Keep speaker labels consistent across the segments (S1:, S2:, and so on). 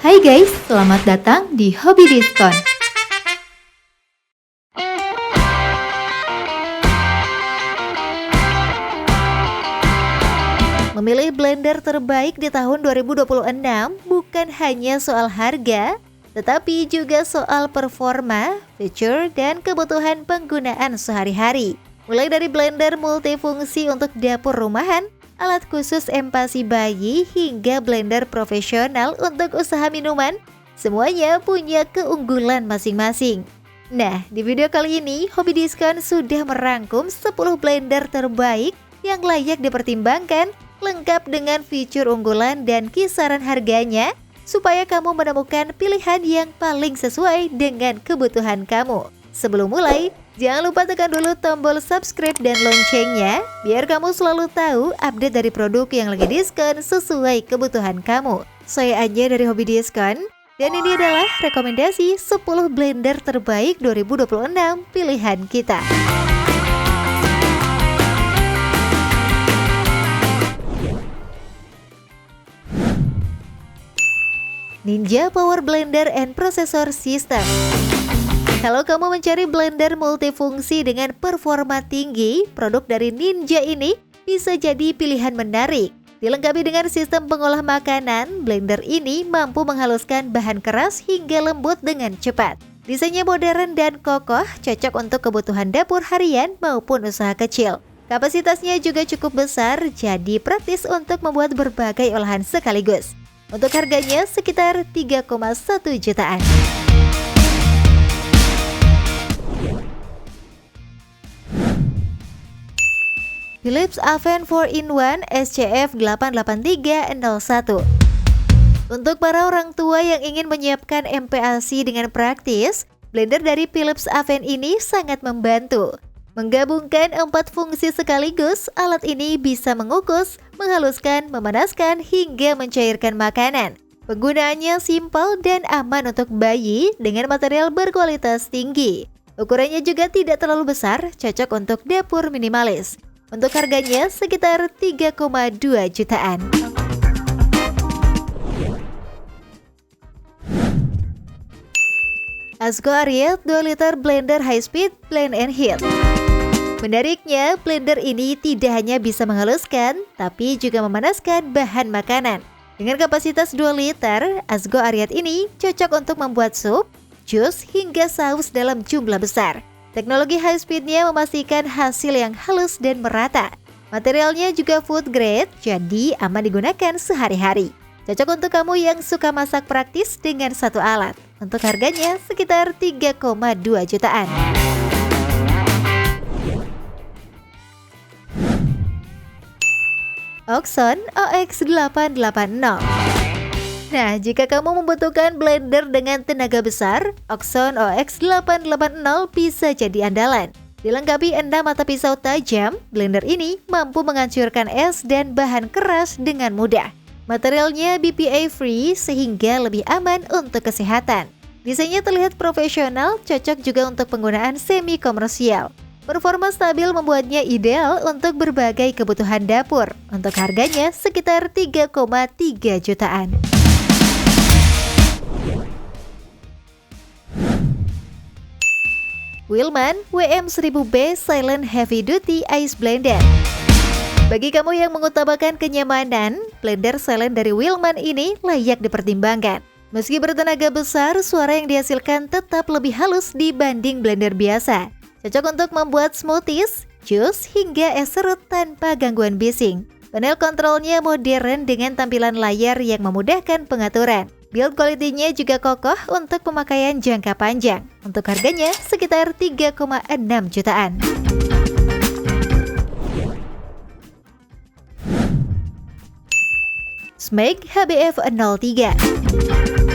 S1: Hai guys, selamat datang di Hobi Diskon. Memilih blender terbaik di tahun 2026 bukan hanya soal harga, tetapi juga soal performa, fitur, dan kebutuhan penggunaan sehari-hari. Mulai dari blender multifungsi untuk dapur rumahan, alat khusus empasi bayi, hingga blender profesional untuk usaha minuman, semuanya punya keunggulan masing-masing. Nah, di video kali ini, Hobi Diskon sudah merangkum 10 blender terbaik yang layak dipertimbangkan, lengkap dengan fitur unggulan dan kisaran harganya, supaya kamu menemukan pilihan yang paling sesuai dengan kebutuhan kamu. Sebelum mulai, jangan lupa tekan dulu tombol subscribe dan loncengnya, biar kamu selalu tahu update dari produk yang lagi diskon sesuai kebutuhan kamu. Saya Anja dari Hobi Diskon, dan ini adalah rekomendasi 10 blender terbaik 2026 pilihan kita. Ninja Power Blender and Processor System. Kalau kamu mencari blender multifungsi dengan performa tinggi, produk dari Ninja ini bisa jadi pilihan menarik. Dilengkapi dengan sistem pengolah makanan, blender ini mampu menghaluskan bahan keras hingga lembut dengan cepat. Desainnya modern dan kokoh, cocok untuk kebutuhan dapur harian maupun usaha kecil. Kapasitasnya juga cukup besar, jadi praktis untuk membuat berbagai olahan sekaligus. Untuk harganya sekitar 3,1 jutaan. Philips Oven 4-in-1 SCF 88301. Untuk para orang tua yang ingin menyiapkan MPASI dengan praktis, blender dari Philips Oven ini sangat membantu. Menggabungkan 4 fungsi sekaligus, alat ini bisa mengukus, menghaluskan, memanaskan, hingga mencairkan makanan. Penggunaannya simpel dan aman untuk bayi dengan material berkualitas tinggi. Ukurannya juga tidak terlalu besar, cocok untuk dapur minimalis. Untuk harganya sekitar 3,2 jutaan. Azgo Ariel 2 liter blender high speed blend and heat. Menariknya, blender ini tidak hanya bisa menghaluskan, tapi juga memanaskan bahan makanan. Dengan kapasitas 2 liter, Azgo Ariel ini cocok untuk membuat sup, jus, hingga saus dalam jumlah besar. Teknologi high speednya memastikan hasil yang halus dan merata. Materialnya juga food grade, jadi aman digunakan sehari-hari. Cocok untuk kamu yang suka masak praktis dengan satu alat. Untuk harganya sekitar 3,2 jutaan. Oxon OX880. Nah, jika kamu membutuhkan blender dengan tenaga besar, Oxon OX880 bisa jadi andalan. Dilengkapi 6 mata pisau tajam, blender ini mampu menghancurkan es dan bahan keras dengan mudah. Materialnya BPA free sehingga lebih aman untuk kesehatan. Desainnya terlihat profesional, cocok juga untuk penggunaan semi komersial. Performa stabil membuatnya ideal untuk berbagai kebutuhan dapur. Untuk harganya sekitar 3,3 jutaan. Willman WM1000B Silent Heavy Duty Ice Blender. Bagi kamu yang mengutamakan kenyamanan, blender silent dari Willman ini layak dipertimbangkan. Meski bertenaga besar, suara yang dihasilkan tetap lebih halus dibanding blender biasa. Cocok untuk membuat smoothies, jus, hingga es serut tanpa gangguan bising. Panel kontrolnya modern dengan tampilan layar yang memudahkan pengaturan. Build quality-nya juga kokoh untuk pemakaian jangka panjang. Untuk harganya sekitar 3,6 jutaan. Smeg HBF03.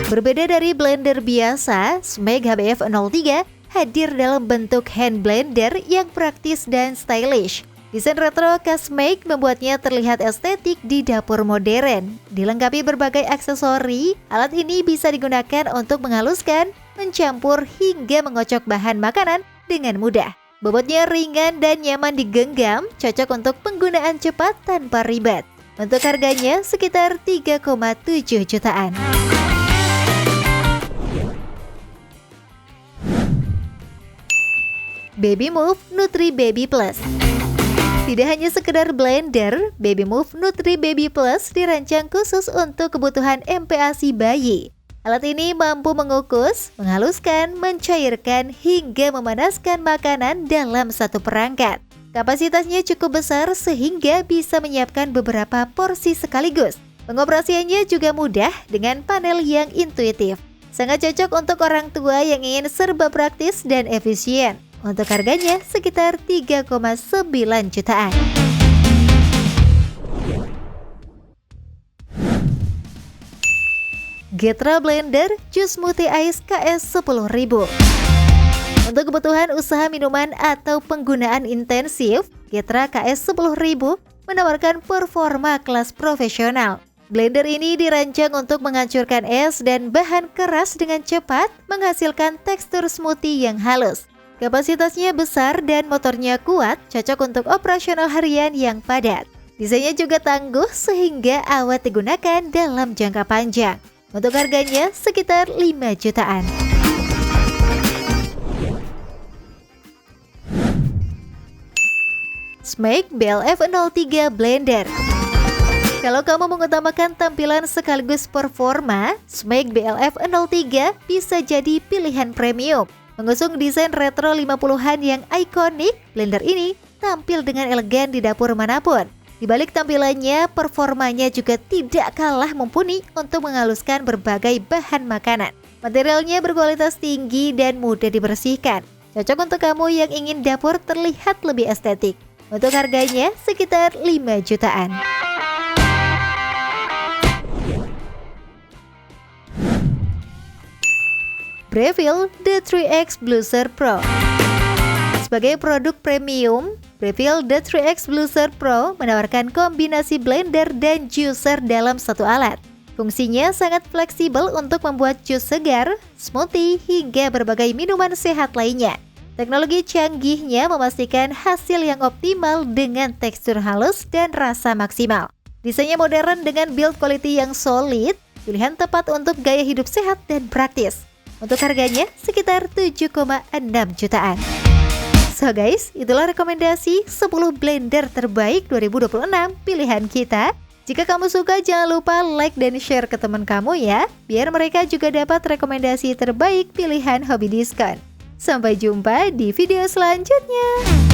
S1: Berbeda dari blender biasa, Smeg HBF03 hadir dalam bentuk hand blender yang praktis dan stylish. Desain retro khas Smeg membuatnya terlihat estetik di dapur modern. Dilengkapi berbagai aksesori, alat ini bisa digunakan untuk menghaluskan, mencampur, hingga mengocok bahan makanan dengan mudah. Bobotnya ringan dan nyaman digenggam, cocok untuk penggunaan cepat tanpa ribet. Untuk harganya sekitar 3,7 jutaan. Baby Move Nutri Baby Plus. Tidak hanya sekedar blender, Baby Move Nutri Baby Plus dirancang khusus untuk kebutuhan MPASI bayi. Alat ini mampu mengukus, menghaluskan, mencairkan, hingga memanaskan makanan dalam satu perangkat. Kapasitasnya cukup besar sehingga bisa menyiapkan beberapa porsi sekaligus. Pengoperasiannya juga mudah dengan panel yang intuitif. Sangat cocok untuk orang tua yang ingin serba praktis dan efisien. Untuk harganya sekitar 3,9 jutaan. Getra Blender Jus Smoothie Ice KS 10.000. Untuk kebutuhan usaha minuman atau penggunaan intensif, Getra KS 10.000 menawarkan performa kelas profesional. Blender ini dirancang untuk menghancurkan es dan bahan keras dengan cepat, menghasilkan tekstur smoothie yang halus. Kapasitasnya besar dan motornya kuat, cocok untuk operasional harian yang padat. Desainnya juga tangguh sehingga awet digunakan dalam jangka panjang. Untuk harganya sekitar 5 jutaan. Smeg BLF 03 Blender. Kalau kamu mengutamakan tampilan sekaligus performa, Smeg BLF 03 bisa jadi pilihan premium. Mengusung desain retro 50-an yang ikonik, blender ini tampil dengan elegan di dapur manapun. Di balik tampilannya, performanya juga tidak kalah mumpuni untuk menghaluskan berbagai bahan makanan. Materialnya berkualitas tinggi dan mudah dibersihkan. Cocok untuk kamu yang ingin dapur terlihat lebih estetik. Untuk harganya sekitar 5 jutaan. Breville The 3X Bluezer Pro. Sebagai produk premium, Breville The 3X Bluezer Pro menawarkan kombinasi blender dan juicer dalam satu alat. Fungsinya sangat fleksibel untuk membuat jus segar, smoothie, hingga berbagai minuman sehat lainnya. Teknologi canggihnya memastikan hasil yang optimal dengan tekstur halus dan rasa maksimal. Desainnya modern dengan build quality yang solid, pilihan tepat untuk gaya hidup sehat dan praktis. Untuk harganya sekitar 7,6 jutaan. So guys, itulah rekomendasi 10 blender terbaik 2026 pilihan kita. Jika kamu suka, jangan lupa like dan share ke teman kamu ya, biar mereka juga dapat rekomendasi terbaik pilihan Hobi Diskon. Sampai jumpa di video selanjutnya.